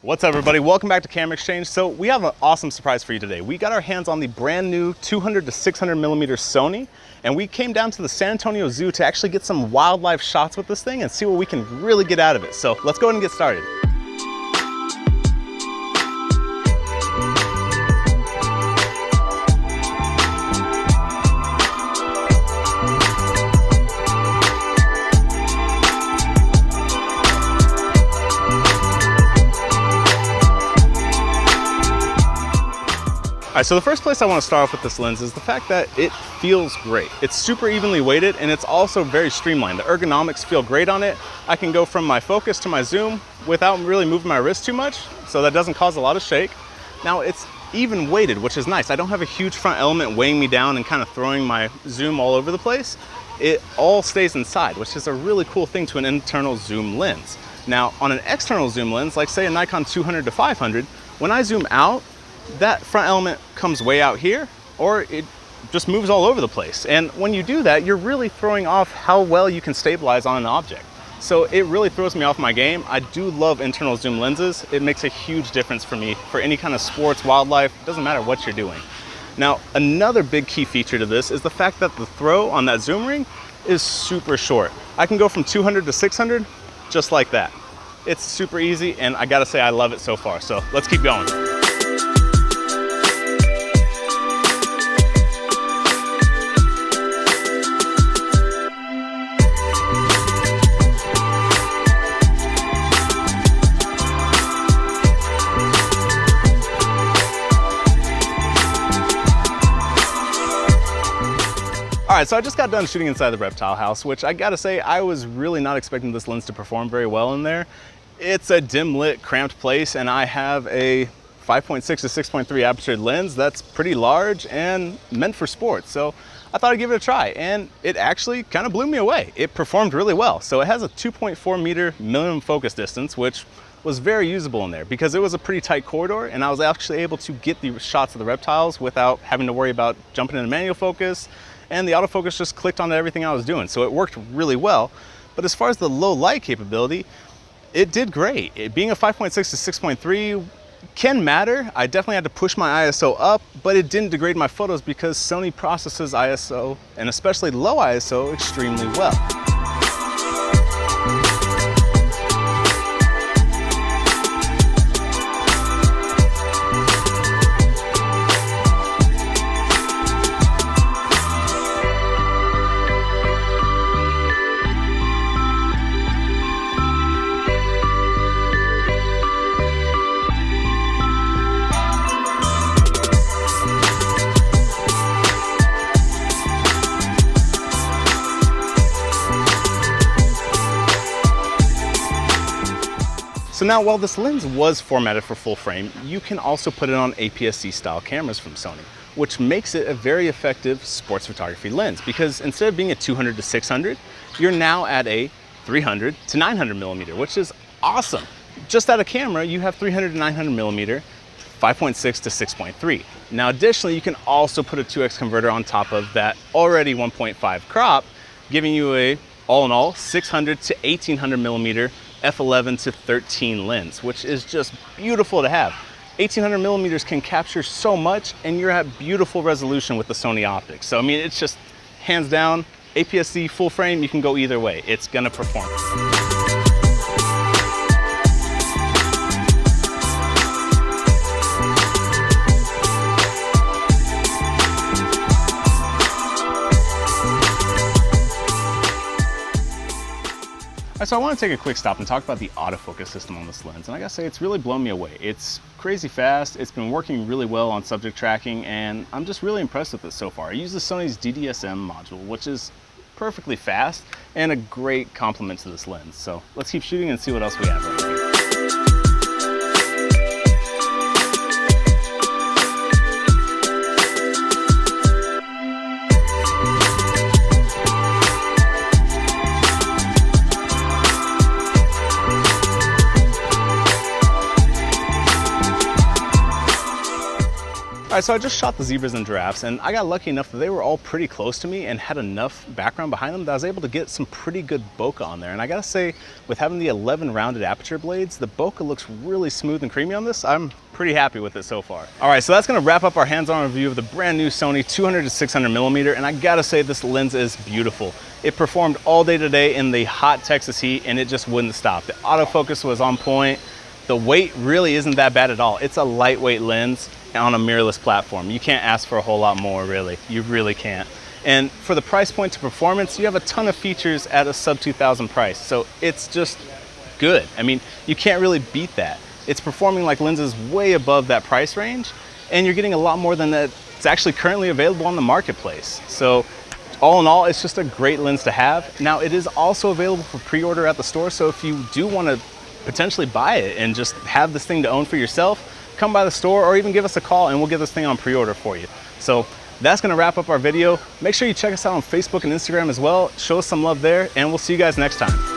What's up, everybody? Welcome back to Camera Exchange. So we have an awesome surprise for you today. We got our hands on the brand new 200-600mm Sony, and we came down to the San Antonio Zoo to actually get some wildlife shots with this thing and see what we can really get out of it. So let's go ahead and get started. All right, so the first place I want to start off with this lens is the fact that it feels great. It's super evenly weighted and it's also very streamlined. The ergonomics feel great on it. I can go from my focus to my zoom without really moving my wrist too much, so that doesn't cause a lot of shake. Now it's even weighted, which is nice. I don't have a huge front element weighing me down and kind of throwing my zoom all over the place. It all stays inside, which is a really cool thing to an internal zoom lens. Now on an external zoom lens, like say a Nikon 200-500, when I zoom out, that front element comes way out here, or it just moves all over the place. And when you do that, you're really throwing off how well you can stabilize on an object. So it really throws me off my game. I do love internal zoom lenses. It makes a huge difference for me for any kind of sports, wildlife, doesn't matter what you're doing. Now, another big key feature to this is the fact that the throw on that zoom ring is super short. I can go from 200 to 600 just like that. It's super easy, and I gotta say I love it so far. So let's keep going. All right, so I just got done shooting inside the reptile house, which I gotta say, I was really not expecting this lens to perform very well in there. It's a dim lit, cramped place, and I have a 5.6 to 6.3 aperture lens that's pretty large and meant for sports. So I thought I'd give it a try, and it actually kind of blew me away. It performed really well. So it has a 2.4 meter minimum focus distance, which was very usable in there because it was a pretty tight corridor, and I was actually able to get the shots of the reptiles without having to worry about jumping into manual focus, and the autofocus just clicked onto everything I was doing. So it worked really well. But as far as the low light capability, it did great. It being a 5.6 to 6.3 can matter. I definitely had to push my ISO up, but it didn't degrade my photos because Sony processes ISO, and especially low ISO, extremely well. So now, while this lens was formatted for full frame, you can also put it on APS-C style cameras from Sony, which makes it a very effective sports photography lens because instead of being a 200 to 600, you're now at a 300 to 900mm, which is awesome. Just out of camera, you have 300 to 900mm, 5.6 to 6.3. Now, additionally, you can also put a 2x converter on top of that already 1.5 crop, giving you a, all in all, 600 to 1800mm f11 to 13 lens, which is just beautiful to have. 1800mm can capture so much, and you're at beautiful resolution with the Sony optics. So I mean, it's just hands down, APS-C full frame, you can go either way. It's gonna perform. So I want to take a quick stop and talk about the autofocus system on this lens, and I gotta say it's really blown me away. It's crazy fast, it's been working really well on subject tracking, and I'm just really impressed with it so far. I use the Sony's DDSM module, which is perfectly fast and a great complement to this lens. So let's keep shooting and see what else we have right here. All right, so I just shot the zebras and giraffes, and I got lucky enough that they were all pretty close to me and had enough background behind them that I was able to get some pretty good bokeh on there. And I gotta say, with having the 11 rounded aperture blades, the bokeh looks really smooth and creamy on this. I'm pretty happy with it so far. All right, so that's gonna wrap up our hands-on review of the brand new Sony 200-600mm, and I gotta say this lens is beautiful. It performed all day today in the hot Texas heat, and it just wouldn't stop. The autofocus was on point. The weight really isn't that bad at all. It's a lightweight lens on a mirrorless platform. You can't ask for a whole lot more, really. You really can't. And for the price point to performance, you have a ton of features at a sub 2,000 price. So it's just good. I mean, you can't really beat that. It's performing like lenses way above that price range, and you're getting a lot more than that. It's actually currently available on the marketplace. So all in all, it's just a great lens to have. Now, it is also available for pre-order at the store. So if you do want to potentially buy it and just have this thing to own for yourself, come by the store or even give us a call and we'll get this thing on pre-order for you. So that's gonna wrap up our video. Make sure you check us out on Facebook and Instagram as well. Show us some love there, and we'll see you guys next time.